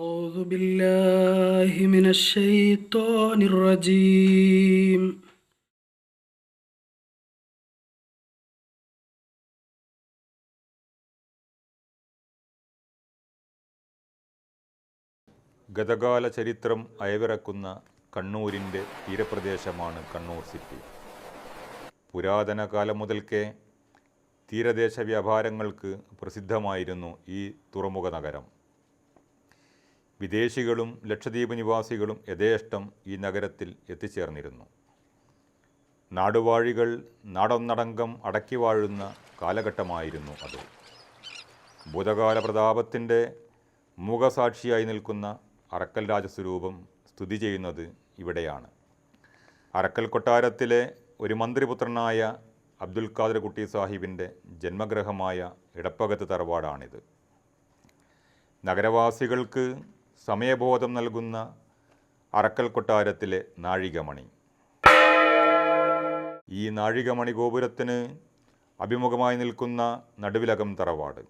أعوذ بالله من الشيطان الرجيم ഗതകാല ചരിത്രം അയവിറക്കുന്ന കണ്ണൂരിൻ്റെ തീരപ്രദേശമാണ് കണ്ണൂർ സിറ്റി. പുരാതന കാലം മുതൽക്കേ തീരദേശ വ്യാപാരങ്ങൾക്ക് പ്രസിദ്ധമായിരുന്നു ഈ തുറമുഖ നഗരം. വിദേശികളും ലക്ഷദ്വീപ് നിവാസികളും യഥേഷ്ടം ഈ നഗരത്തിൽ എത്തിച്ചേർന്നിരുന്നു. നാടുവാഴികൾ നാടൊന്നടങ്കം അടക്കി വാഴുന്ന കാലഘട്ടമായിരുന്നു അത്. ഭൂതകാല പ്രതാപത്തിൻ്റെ മുഖസാക്ഷിയായി നിൽക്കുന്ന അറക്കൽ രാജസ്വരൂപം സ്ഥിതി ചെയ്യുന്നത് ഇവിടെയാണ്. അറക്കൽ കൊട്ടാരത്തിലെ ഒരു മന്ത്രിപുത്രനായ അബ്ദുൽ ഖാദർ കുട്ടി സാഹിബിൻ്റെ ജന്മഗൃഹമായ ഇടപ്പകത്ത് തറവാടാണിത്. നഗരവാസികൾക്ക് സമയബോധം നൽകുന്ന അറക്കൽ കൊട്ടാരത്തിലെ നാഴികമണി. ഈ നാഴികമണി ഗോപുരത്തിന് അഭിമുഖമായി നിൽക്കുന്ന നടുവിലകം തറവാട്.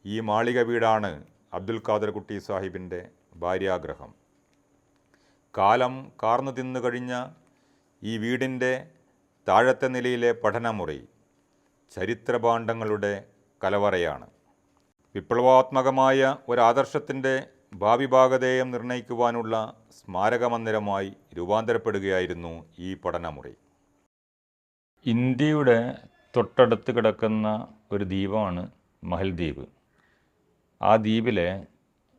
ഈ മാളിക വീടാണ് അബ്ദുൽ ഖാദർ കുട്ടി സാഹിബിൻ്റെ ഭാര്യാഗ്രഹം. കാലം കാർന്നു തിന്നു കഴിഞ്ഞ ഈ വീടിൻ്റെ താഴത്തെ നിലയിലെ പഠനമുറി ചരിത്രഭാണ്ഡങ്ങളുടെ കലവറയാണ്. വിപ്ലവാത്മകമായ ഒരാദർശത്തിൻ്റെ ഭാവിഭാഗധേയം നിർണയിക്കുവാനുള്ള സ്മാരകമന്ദിരമായി രൂപാന്തരപ്പെടുകയായിരുന്നു ഈ പഠനമുറി. ഇന്ത്യയുടെ തൊട്ടടുത്ത് കിടക്കുന്ന ഒരു ദ്വീപാണ് മഹൽദ്വീപ്. ആ ദ്വീപിലെ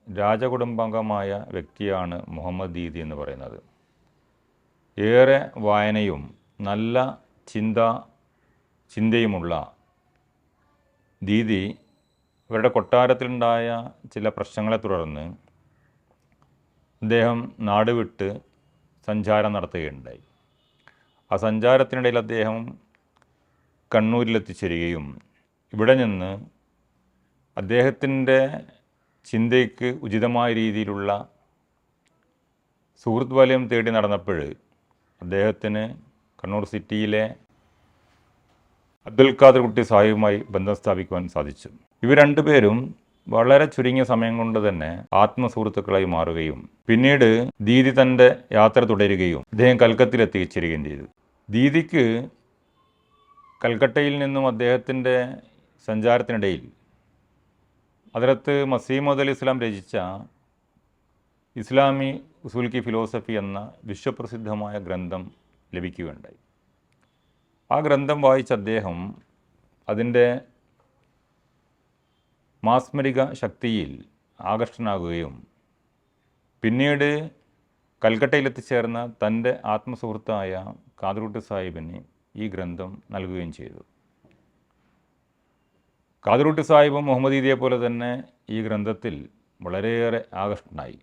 രാജകുടുംബാംഗമായ വ്യക്തിയാണ് മുഹമ്മദ് ദീദി എന്ന് പറയുന്നത്. ഏറെ വായനയും നല്ല ചിന്തയുമുള്ള ദീദി ഇവരുടെ കൊട്ടാരത്തിലുണ്ടായ ചില പ്രശ്നങ്ങളെ തുടർന്ന് അദ്ദേഹം നാട് വിട്ട് സഞ്ചാരം നടത്തുകയുണ്ടായി. ആ സഞ്ചാരത്തിനിടയിൽ അദ്ദേഹം കണ്ണൂരിലെത്തിച്ചേരുകയും ഇവിടെ നിന്ന് അദ്ദേഹത്തിൻ്റെ ചിന്തയ്ക്ക് ഉചിതമായ രീതിയിലുള്ള സുഹൃത്ത് വലയം തേടി നടന്നപ്പോൾ അദ്ദേഹത്തിന് കണ്ണൂർ സിറ്റിയിലെ അബ്ദുൽ ഖാദർ കുട്ടി സാഹിബുമായി ബന്ധം സ്ഥാപിക്കുവാൻ സാധിച്ചു. ഇവർ രണ്ടുപേരും വളരെ ചുരുങ്ങിയ സമയം കൊണ്ട് തന്നെ ആത്മസുഹൃത്തുക്കളായി മാറുകയും പിന്നീട് ദീദി തൻ്റെ യാത്ര തുടരുകയും അദ്ദേഹം കൽക്കത്തയിൽ എത്തിച്ചേരുകയും ചെയ്തു. ദീദിക്ക് കൽക്കട്ടയിൽ നിന്നും അദ്ദേഹത്തിൻ്റെ സഞ്ചാരത്തിനിടയിൽ ഹദ്റത്ത് മസീഹ് മൗഊദ് അലൈഹി ഇസ്ലാം രചിച്ച ഇസ്ലാമി ഉസൂൽ കി ഫിലോസഫി എന്ന വിശ്വപ്രസിദ്ധമായ ഗ്രന്ഥം ലഭിക്കുകയുണ്ടായി. ആ ഗ്രന്ഥം വായിച്ച അദ്ദേഹം അതിൻ്റെ മാസ്മരിക ശക്തിയിൽ ആകർഷണനാകുകയും പിന്നീട് കൽക്കട്ടയിലെത്തിച്ചേർന്ന തൻ്റെ ആത്മസുഹൃത്തായ ഖാദർ കുട്ടി സാഹിബിന് ഈ ഗ്രന്ഥം നൽകുകയും ചെയ്തു. ഖാദർ കുട്ടി സാഹിബും മുഹമ്മദ് ദീദിയെ പോലെ തന്നെ ഈ ഗ്രന്ഥത്തിൽ വളരെയേറെ ആകർഷണനായി.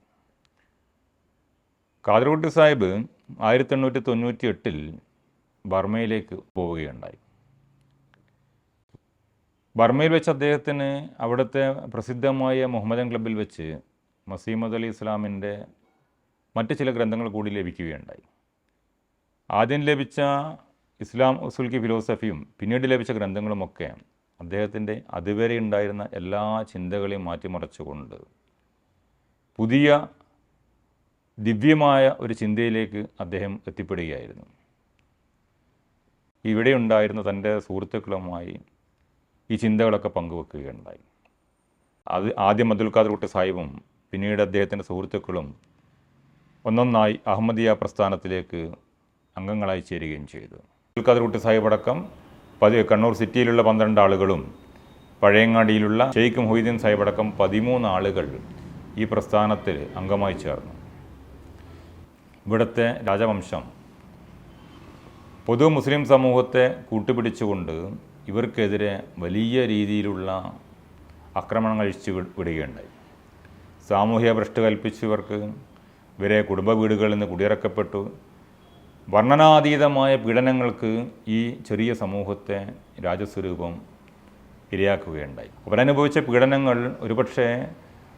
ഖാദർ കുട്ടി സാഹിബ് 1898 ബർമയിലേക്ക് പോവുകയുണ്ടായി. ബർമയിൽ വെച്ച് അദ്ദേഹത്തിന് അവിടുത്തെ പ്രസിദ്ധമായ മുഹമ്മദൻ ക്ലബ്ബിൽ വെച്ച് മസീഹ് മൗഊദ് അലൈഹി ഇസ്ലാമിൻ്റെ മറ്റ് ചില ഗ്രന്ഥങ്ങൾ കൂടി ലഭിക്കുകയുണ്ടായി. ആദ്യം ലഭിച്ച ഇസ്ലാം ഉസൂൽ കി ഫിലോസഫിയും പിന്നീട് ലഭിച്ച ഗ്രന്ഥങ്ങളുമൊക്കെ അദ്ദേഹത്തിൻ്റെ അതുവരെ ഉണ്ടായിരുന്ന എല്ലാ ചിന്തകളെയും മാറ്റിമറിച്ചുകൊണ്ട് പുതിയ ദിവ്യമായ ഒരു ചിന്തയിലേക്ക് അദ്ദേഹം എത്തിപ്പെടുകയായിരുന്നു. ഇവിടെ ഉണ്ടായിരുന്ന തൻ്റെ സുഹൃത്തുക്കളുമായി ഈ ചിന്തകളൊക്കെ പങ്കുവെക്കുകയുണ്ടായി. ആദ്യം അബ്ദുൽ ഖാദർ കുട്ടി സാഹിബും പിന്നീട് അദ്ദേഹത്തിൻ്റെ സുഹൃത്തുക്കളും ഒന്നൊന്നായി അഹമ്മദിയ പ്രസ്ഥാനത്തിലേക്ക് അംഗങ്ങളായി ചേരുകയും ചെയ്തു. അബ്ദുൽ ഖാദർ കുട്ടി സാഹിബ് അടക്കം കണ്ണൂർ സിറ്റിയിലുള്ള 12 ആളുകളും പഴയങ്ങാടിയിലുള്ള ഷെയ്ഖ് മുഹീദ്ദീൻ സാഹിബ് അടക്കം 13 ആളുകൾ ഈ പ്രസ്ഥാനത്തിൽ അംഗമായി ചേർന്നു. ഇവിടുത്തെ രാജവംശം പൊതു മുസ്ലിം സമൂഹത്തെ കൂട്ടുപിടിച്ചുകൊണ്ട് ഇവർക്കെതിരെ വലിയ രീതിയിലുള്ള ആക്രമണങ്ങൾ അഴിച്ചു വിടുകയുണ്ടായി. സാമൂഹ്യ ഭ്രഷ്ട് കൽപ്പിച്ചവർക്ക് ഇവരെ കുടുംബ വീടുകളിൽ നിന്ന് കുടിയിറക്കപ്പെട്ടു. വർണ്ണനാതീതമായ പീഡനങ്ങൾക്ക് ഈ ചെറിയ സമൂഹത്തെ രാജസ്വരൂപം ഇരയാക്കുകയുണ്ടായി. അവരനുഭവിച്ച പീഡനങ്ങൾ ഒരുപക്ഷെ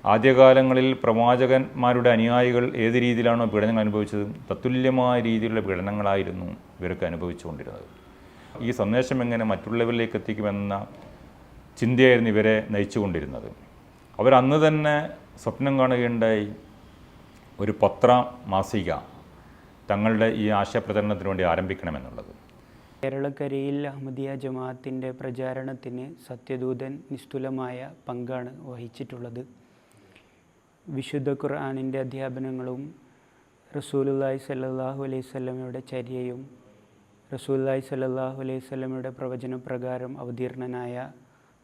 ആദ്യകാലങ്ങളിൽ പ്രവാചകന്മാരുടെ അനുയായികൾ ഏത് രീതിയിലാണോ പീഡനങ്ങൾ അനുഭവിച്ചത് തത്തുല്യമായ രീതിയിലുള്ള പീഡനങ്ങളായിരുന്നു ഇവരൊക്കെ അനുഭവിച്ചുകൊണ്ടിരുന്നത്. ഈ സന്ദേശം എങ്ങനെ മറ്റുള്ളവരിലേക്ക് എത്തിക്കുമെന്ന ചിന്തയായിരുന്നു ഇവരെ നയിച്ചുകൊണ്ടിരുന്നത്. അവരന്ന് തന്നെ സ്വപ്നം കാണുകയുണ്ടായി ഒരു മാസിക തങ്ങളുടെ ഈ ആശയപ്രചരണത്തിന് വേണ്ടി ആരംഭിക്കണമെന്നുള്ളത്. കേരളക്കരയിൽ അഹമ്മദിയ ജമാഅത്തിൻ്റെ പ്രചാരണത്തിന് സത്യദൂതൻ നിസ്തുലമായ പങ്കാണ് വഹിച്ചിട്ടുള്ളത്. വിശുദ്ധ ഖുർആനിൻ്റെ അധ്യാപനങ്ങളും റസൂലുള്ളാഹി സ്വല്ലല്ലാഹു അലൈഹി വസല്ലമയുടെ ചര്യയും റസൂലുള്ളാഹി സ്വല്ലല്ലാഹു അലൈഹി വസല്ലമയുടെ പ്രവചനപ്രകാരം അവതീർണനായ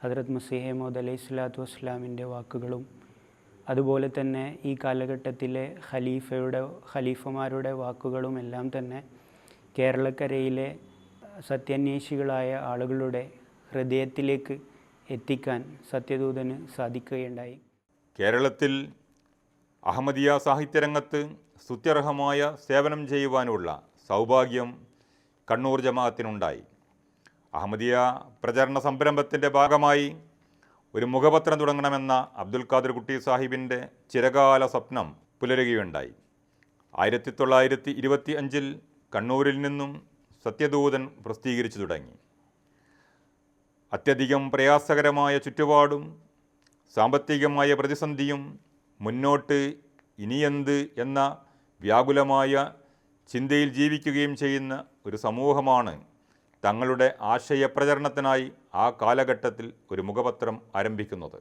ഹദ്റത്ത് മസീഹ് മൗഊദ് അലൈഹി സ്വലാത്തു വസ്സലാമിൻ്റെ വാക്കുകളും അതുപോലെ തന്നെ ഈ കാലഘട്ടത്തിലെ ഖലീഫമാരുടെ വാക്കുകളും എല്ലാം തന്നെ കേരളക്കരയിലെ സത്യാന്വേഷികളായ ആളുകളുടെ ഹൃദയത്തിലേക്ക് എത്തിക്കാൻ സത്യദൂതന് സാധിക്കുകയുണ്ടായി. കേരളത്തിൽ അഹമ്മദിയ സാഹിത്യരംഗത്ത് സ്തുത്യർഹമായ സേവനം ചെയ്യുവാനുള്ള സൗഭാഗ്യം കണ്ണൂർ ജമാഅത്തിനുണ്ടായി. അഹമ്മദിയ പ്രചരണ സംരംഭത്തിൻ്റെ ഭാഗമായി ഒരു മുഖപത്രം തുടങ്ങണമെന്ന അബ്ദുൽ ഖാദർ കുട്ടി സാഹിബിൻ്റെ ചിരകാല സ്വപ്നം പുലരുകയുണ്ടായി. 1925 കണ്ണൂരിൽ നിന്നും സത്യദൂതൻ പ്രസിദ്ധീകരിച്ചു തുടങ്ങി. അത്യധികം പ്രയാസകരമായ ചുറ്റുപാടും സാമ്പത്തികമായ പ്രതിസന്ധിയും മുന്നോട്ട് ഇനിയെന്ത് എന്ന വ്യാകുലമായ ചിന്തയിൽ ജീവിക്കുകയും ചെയ്യുന്ന ഒരു സമൂഹമാണ് തങ്ങളുടെ ആശയപ്രചരണത്തിനായി ആ കാലഘട്ടത്തിൽ ഒരു മുഖപത്രം ആരംഭിക്കുന്നത്.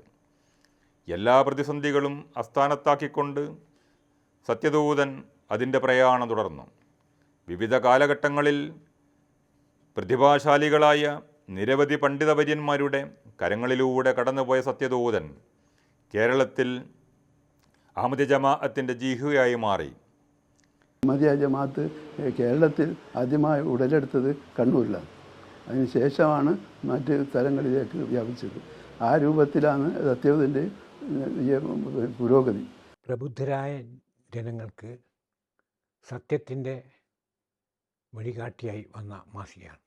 എല്ലാ പ്രതിസന്ധികളും അസ്ഥാനത്താക്കിക്കൊണ്ട് സത്യദൂതൻ അതിൻ്റെ പ്രയാണം തുടർന്നു. വിവിധ കാലഘട്ടങ്ങളിൽ പ്രതിഭാശാലികളായ നിരവധി പണ്ഡിതവര്യന്മാരുടെ കരങ്ങളിലൂടെ കടന്നുപോയ സത്യദൂതൻ കേരളത്തിൽ അഹമ്മദിയ ജമാഅത്തിൻ്റെ ജിഹുയായി മാറി. അഹമ്മദിയ ജമാഅത്ത് കേരളത്തിൽ ആദ്യമായി ഉടലെടുത്തത് കണ്ണൂരിലാണ്. അതിനുശേഷമാണ് മറ്റ് സ്ഥലങ്ങളിലേക്ക് വ്യാപിച്ചത്. ആ രൂപത്തിലാണ് സത്യദൂതൻ്റെ പുരോഗതി. പ്രബുദ്ധരായ ജനങ്ങൾക്ക് സത്യത്തിൻ്റെ വഴികാട്ടിയായി വന്ന മാസികയാണ്.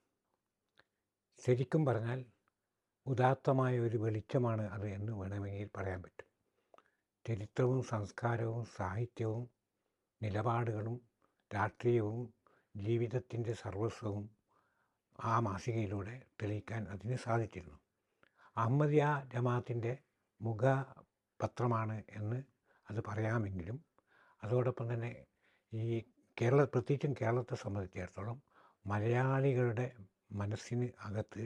ശരിക്കും പറഞ്ഞാൽ ഉദാത്തമായ ഒരു വെളിച്ചമാണ് അത് എന്ന് വേണമെങ്കിൽ പറയാൻ പറ്റും. ചരിത്രവും സംസ്കാരവും സാഹിത്യവും നിലപാടുകളും രാഷ്ട്രീയവും ജീവിതത്തിൻ്റെ സർവസ്വവും ആ മാസികയിലൂടെ തെളിയിക്കാൻ അതിന് സാധിച്ചിരുന്നു. അഹമ്മദിയ ജമാഅത്തിൻ്റെ മുഖപത്രമാണ് എന്ന് അത് പറയാമെങ്കിലും അതോടൊപ്പം തന്നെ ഈ പ്രത്യേകിച്ചും കേരളത്തെ സംബന്ധിച്ചിടത്തോളം മലയാളികളുടെ മനസ്സിന് അകത്ത്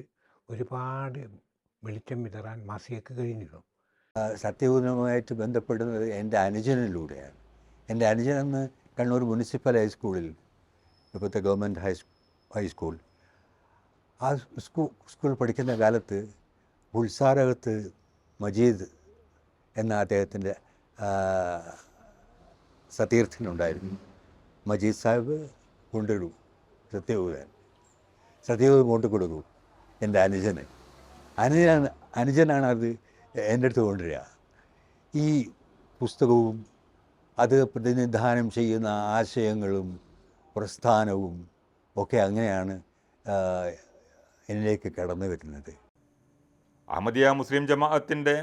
ഒരുപാട് വെളിച്ചം വിതറാൻ മാസികയ്ക്ക് കഴിഞ്ഞിരുന്നു. സത്യദൂതനുമായിട്ട് ബന്ധപ്പെടുന്നത് എൻ്റെ അനുജനിലൂടെയാണ്. എൻ്റെ അനുജൻ അന്ന് കണ്ണൂർ മുനിസിപ്പൽ ഹൈസ്കൂളിൽ, ഇപ്പോഴത്തെ ഗവൺമെൻറ് ഹൈസ്കൂൾ, ആ സ്കൂൾ പഠിക്കുന്ന കാലത്ത് ഉത്സാരകത്ത് മജീദ് എന്ന അദ്ദേഹത്തിൻ്റെ സതീർത്ഥനുണ്ടായിരുന്നു. മജീദ് സാഹിബ് കൊണ്ടിടൂ സത്യദൂതൻ കൊണ്ടു കൊടുക്കൂ എൻ്റെ അനുജനാണ് അത് എൻ്റെ അടുത്ത് കൊണ്ടുവരിക. ഈ പുസ്തകവും അത് പ്രതിനിധാനം ചെയ്യുന്ന ആശയങ്ങളും പ്രസ്ഥാനവും ഒക്കെ അങ്ങനെയാണ് എന്നിലേക്ക് കടന്നു വരുന്നത്. അഹമ്മദിയ മുസ്ലിം ജമാഅത്തിൻ്റെ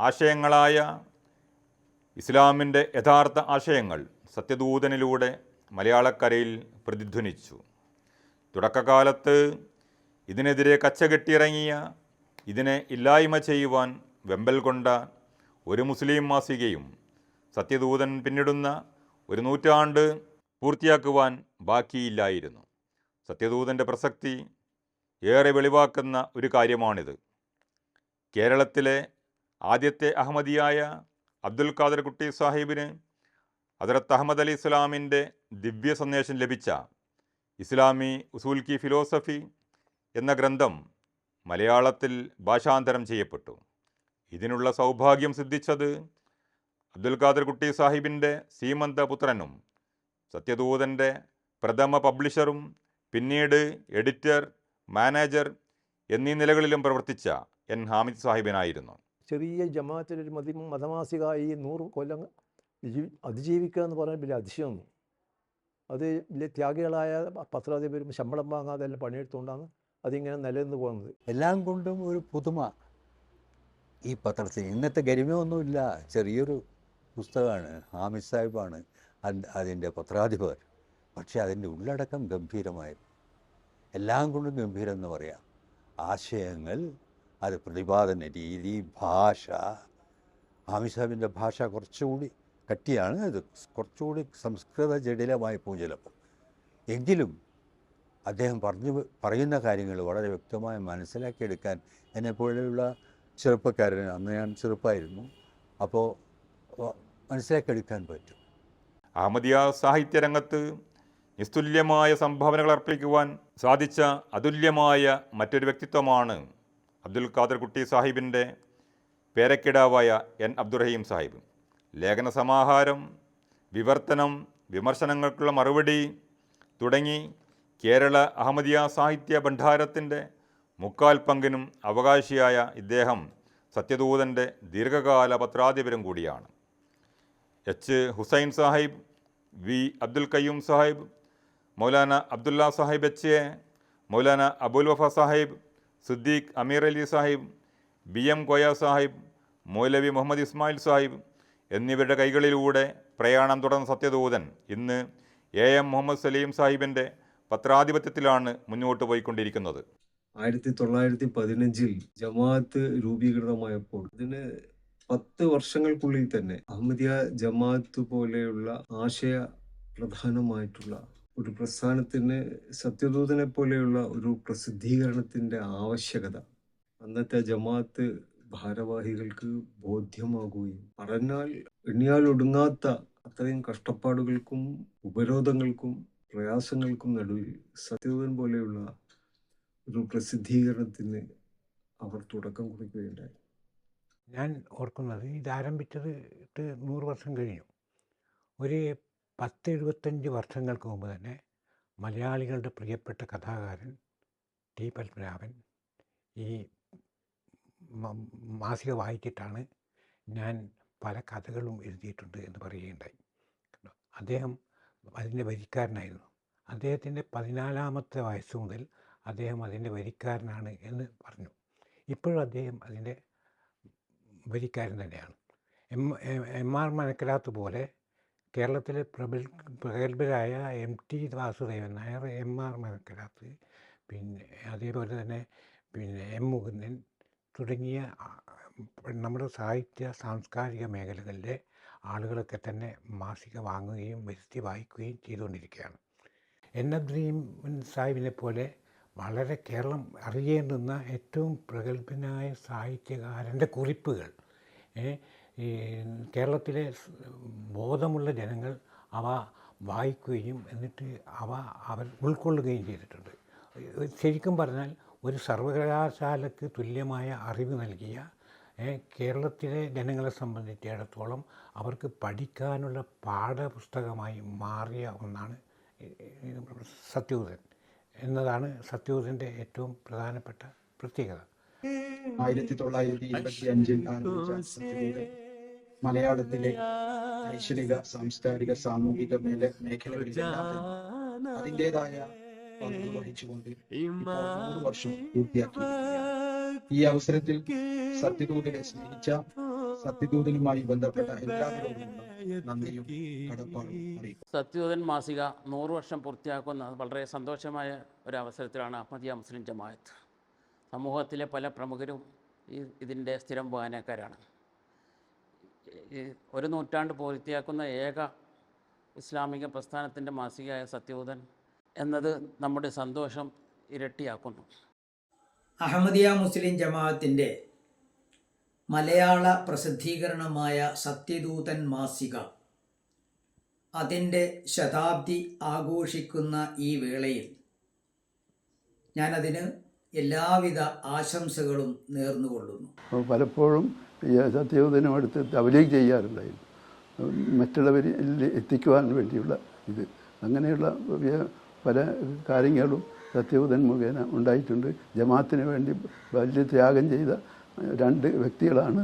ആശയങ്ങളായ ഇസ്ലാമിൻ്റെ യഥാർത്ഥ ആശയങ്ങൾ സത്യദൂതനിലൂടെ മലയാളക്കരയിൽ പ്രതിധ്വനിച്ചു. തുടക്കകാലത്ത് ഇതിനെതിരെ കച്ചകെട്ടിയിറങ്ങിയ, ഇതിനെ ഇല്ലായ്മ ചെയ്യുവാൻ വെമ്പൽ കൊണ്ട ഒരു മുസ്ലിം മാസികയും സത്യദൂതൻ പിന്നിടുന്ന ഒരു നൂറ്റാണ്ട് പൂർത്തിയാക്കുവാൻ ബാക്കിയില്ലായിരുന്നു. സത്യദൂതൻ്റെ പ്രസക്തി ഏറെ വെളിവാക്കുന്ന ഒരു കാര്യമാണിത്. കേരളത്തിലെ ആദ്യത്തെ അഹമ്മദിയായ അബ്ദുൽ ഖാദർ കുട്ടി സാഹിബിന് ഹദ്റത്ത് അഹമ്മദ് അലി ഇസ്ലാമിൻ്റെ ദിവ്യ സന്ദേശം ലഭിച്ച ഇസ്ലാമി ഉസൂൽ കി ഫിലോസഫി എന്ന ഗ്രന്ഥം മലയാളത്തിൽ ഭാഷാന്തരം ചെയ്യപ്പെട്ടു. ഇതിനുള്ള സൗഭാഗ്യം സിദ്ധിച്ചത് അബ്ദുൽ ഖാദർ കുട്ടി സാഹിബിൻ്റെ സീമന്ത പുത്രനും സത്യദൂതൻ്റെ പ്രഥമ പബ്ലിഷറും പിന്നീട് എഡിറ്റർ, മാനേജർ എന്നീ നിലകളിലും പ്രവർത്തിച്ച എൻ ഹാമിദ് സാഹിബിനായിരുന്നു. ചെറിയ ജമാഅത്തിലൊരു മതമാസിക ഈ 100 കൊല്ലം അതിജീവിക്കുക എന്ന് പറഞ്ഞാൽ വലിയ അതിശയമൊന്നും. അത് വലിയ ത്യാഗികളായ പത്രാധിപരും ശമ്പളം വാങ്ങാതെ എല്ലാം പണിയെടുത്തുകൊണ്ടാണ് അതിങ്ങനെ നിലനിന്ന് പോകുന്നത്. എല്ലാം കൊണ്ടും ഒരു പുതുമ ഈ പത്രത്തിന്. ഇന്നത്തെ ഗരിമയൊന്നുമില്ല. ചെറിയൊരു പുസ്തകമാണ്. ഹാമിദ് സാഹിബാണ് അതിൻ്റെ പത്രാധിപർ. പക്ഷേ അതിൻ്റെ ഉള്ളടക്കം ഗംഭീരമായിരുന്നു. എല്ലാം കൊണ്ടും ഗംഭീരം എന്ന് പറയാം. ആശയങ്ങൾ, അത് പ്രതിപാദന രീതി, ഭാഷ, ഹാമിദ് സാഹിബിൻ്റെ ഭാഷ കുറച്ചുകൂടി കട്ടിയാണ്, ഇത് കുറച്ചുകൂടി സംസ്കൃത ജടിലമായി പോകും ചിലപ്പോൾ. എങ്കിലും അദ്ദേഹം പറയുന്ന കാര്യങ്ങൾ വളരെ വ്യക്തമായി മനസ്സിലാക്കിയെടുക്കാൻ എന്നെപ്പോലെയുള്ള ചെറുപ്പക്കാരന്, അന്ന് ഞാൻ ചെറുപ്പമായിരുന്നു, അപ്പോൾ മനസ്സിലാക്കിയെടുക്കാൻ പറ്റും. അഹമ്മദിയ സാഹിത്യരംഗത്ത് നിസ്തുല്യമായ സംഭാവനകൾ അർപ്പിക്കുവാൻ സാധിച്ച അതുല്യമായ മറ്റൊരു വ്യക്തിത്വമാണ് അബ്ദുൽ ഖാദർ കുട്ടി സാഹിബിൻ്റെ പേരക്കിടാവായ എൻ അബ്ദുറഹീം സാഹിബ്. ലേഖന സമാഹാരം, വിവർത്തനം, വിമർശനങ്ങൾക്കുള്ള മറുപടി തുടങ്ങി കേരള അഹമ്മദിയ സാഹിത്യ ഭണ്ഡാരത്തിൻ്റെ മുക്കാൽ പങ്കിനും അവകാശിയായ ഇദ്ദേഹം സത്യദൂതൻ്റെ ദീർഘകാല പത്രാധിപരും കൂടിയാണ്. H Hussain Sahib, V Abdul Qayyum Sahib, Maulana Abdullah Sahib H A, Maulana Abul Wafa Sahib, Siddique Ameer Ali Sahib, B M Koya Sahib, Maulavi Muhammad Ismail Sahib എന്നിവരുടെ കൈകളിലൂടെ പ്രയാണം തുടർന്ന സത്യദൂതൻ ഇന്ന് എ എം മുഹമ്മദ് സലീം സാഹിബിൻ്റെ പത്രാധിപത്യത്തിലാണ് മുന്നോട്ട് പോയിക്കൊണ്ടിരിക്കുന്നത്. 1915 ജമാഅത്ത് രൂപീകൃതമായപ്പോൾ ഇതിന് 10 വർഷങ്ങൾക്കുള്ളിൽ തന്നെ അഹമ്മദിയ ജമാഅത്ത് പോലെയുള്ള ആശയ പ്രധാനമായിട്ടുള്ള ഒരു പ്രസ്ഥാനത്തിന് സത്യദൂതനെ പോലെയുള്ള ഒരു പ്രസിദ്ധീകരണത്തിൻ്റെ ആവശ്യകത അന്നത്തെ ജമാഅത്ത് ഭാരവാഹികൾക്ക് ബോധ്യമാകുകയും പറഞ്ഞാൽ എണ്ണിയാൽ ഒടുങ്ങാത്ത അത്രയും കഷ്ടപ്പാടുകൾക്കും ഉപരോധങ്ങൾക്കും പ്രയാസങ്ങൾക്കും നടുവിൽ സത്യദൂതൻ പോലെയുള്ള ഒരു പ്രസിദ്ധീകരണത്തിന് അവർ തുടക്കം കുറിക്കുകയുണ്ടായി. ഞാൻ ഓർക്കുന്നത് ഇത് ആരംഭിച്ചത് 100 വർഷം കഴിഞ്ഞു. ഒരു 10-75 വർഷങ്ങൾക്ക് മുമ്പ് തന്നെ മലയാളികളുടെ പ്രിയപ്പെട്ട കഥാകാരൻ ടി പത്മനാഭൻ ഈ മാസിക വായിച്ചിട്ടാണ് ഞാൻ പല കഥകളും എഴുതിയിട്ടുണ്ട് എന്ന് പറയുകയുണ്ടായി. അദ്ദേഹം അതിൻ്റെ വരിക്കാരനായിരുന്നു. അദ്ദേഹത്തിൻ്റെ 14-ാമത്തെ വയസ്സ് മുതൽ അദ്ദേഹം അതിൻ്റെ വരിക്കാരനാണ് എന്ന് പറഞ്ഞു. ഇപ്പോഴും അദ്ദേഹം അതിൻ്റെ വരിക്കാരൻ തന്നെയാണ്. എം ആർ മനക്കലാത്ത് പോലെ കേരളത്തിലെ പ്രഗത്ഭരായ M T Vasudevan Nair, M R Manakkalath, പിന്നെ അതേപോലെ തന്നെ എം മുകുന്ദൻ തുടങ്ങിയ നമ്മുടെ സാഹിത്യ സാംസ്കാരിക മേഖലകളിലെ ആളുകളൊക്കെ തന്നെ മാസിക വാങ്ങുകയും വരുത്തി വായിക്കുകയും ചെയ്തുകൊണ്ടിരിക്കുകയാണ്. എൻ അബ്ദുറഹീം സാഹിബിനെ പോലെ വളരെ കേരളം അറിയേണ്ടുന്ന ഏറ്റവും പ്രഗത്ഭനായ സാഹിത്യകാരൻ്റെ കുറിപ്പുകൾ ഈ കേരളത്തിലെ ബോധമുള്ള ജനങ്ങൾ അവ വായിക്കുകയും എന്നിട്ട് അവർ ഉൾക്കൊള്ളുകയും ചെയ്തിട്ടുണ്ട്. ശരിക്കും പറഞ്ഞാൽ ഒരു സർവകലാശാലയ്ക്ക് തുല്യമായ അറിവ് നൽകിയ കേരളത്തിലെ ജനങ്ങളെ സംബന്ധിച്ചിടത്തോളം അവർക്ക് പഠിക്കാനുള്ള പാഠപുസ്തകമായി മാറിയ ഒന്നാണ് സത്യദൂതൻ എന്നതാണ് സത്യദൂതൻ്റെ ഏറ്റവും പ്രധാനപ്പെട്ട പ്രത്യേകത. 1925 ആരംഭിച്ച സത്യദൂതൻ മലയാളത്തിലെ ഐശ്വരിക, സാംസ്കാരിക, സാമൂഹിക മേഖലകളിലെല്ലാം അതിൻ്റെതായ പങ്ക് വഹിച്ചുകൊണ്ട് 100 വർഷം പൂർത്തിയാക്കിയിരിക്കുകയാണ്. ഈ അവസരത്തിൽ സത്യദൂതനെ സ്നേഹിച്ച, സത്യദൂതനുമായി ബന്ധപ്പെട്ട എല്ലാവരോടും നന്ദിയും കടപ്പാടും അറിയിക്കും. സത്യദൂതൻ മാസിക 100 വർഷം പൂർത്തിയാക്കുന്ന വളരെ സന്തോഷമായ ഒരു അവസരത്തിലാണ് അഹമ്മദിയ മുസ്ലിം ജമാഅത്ത്. സമൂഹത്തിലെ പല പ്രമുഖരും ഇതിൻ്റെ സ്ഥിരം വായനക്കാരാണ്. ഒരു നൂറ്റാണ്ട് പൂർത്തിയാക്കുന്ന ഏക ഇസ്ലാമിക പ്രസ്ഥാനത്തിൻ്റെ മാസികയായ സത്യദൂതൻ എന്നത് നമ്മുടെ സന്തോഷം ഇരട്ടിയാക്കുന്നു. അഹമ്മദിയ മുസ്ലിം ജമാഅത്തിൻ്റെ മലയാള പ്രസിദ്ധീകരണമായ സത്യദൂതൻ മാസിക അതിൻ്റെ ശതാബ്ദി ആഘോഷിക്കുന്ന ഈ വേളയിൽ ഞാനതിന് എല്ലാവിധ ആശംസകളും നേർന്നുകൊള്ളുന്നു. പലപ്പോഴും ഈ സത്യദൂതനും അടുത്ത് തബ്ലീഗ് ചെയ്യാറുണ്ടായിരുന്നു, മറ്റുള്ളവരിൽ എത്തിക്കുവാൻ വേണ്ടിയുള്ള ഇത്. അങ്ങനെയുള്ള പല കാര്യങ്ങളും സത്യദൂതൻ മുഖേന ഉണ്ടായിട്ടുണ്ട്. ജമാഅത്തിന് വേണ്ടി വലിയ ത്യാഗം ചെയ്ത 2 വ്യക്തികളാണ്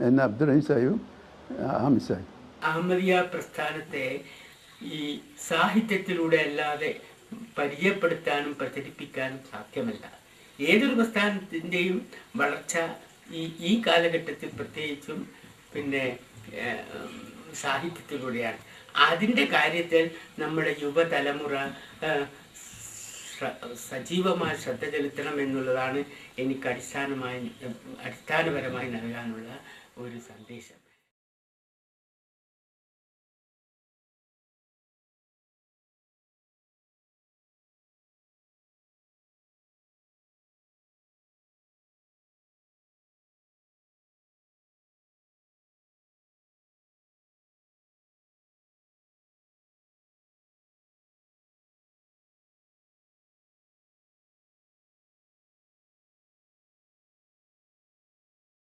എൻ അബ്ദുറഹീം സാഹിബും ഹാമിദ് സാഹിബും. അഹമ്മദിയ പ്രസ്ഥാനത്തെ ഈ സാഹിത്യത്തിലൂടെ അല്ലാതെ പരിചയപ്പെടുത്താനും പ്രചരിപ്പിക്കാനും സാധ്യമല്ല. ഏതൊരു പ്രസ്ഥാനത്തിൻ്റെയും വളർച്ച ഈ കാലഘട്ടത്തിൽ പ്രത്യേകിച്ചും സാഹിത്യത്തിലൂടെയാണ്. അതിൻ്റെ കാര്യത്തിൽ നമ്മുടെ യുവതലമുറ സജീവമായി ശ്രദ്ധ ചെലുത്തണം എന്നുള്ളതാണ് എനിക്ക് അടിസ്ഥാനപരമായി നൽകാനുള്ള ഒരു സന്ദേശം.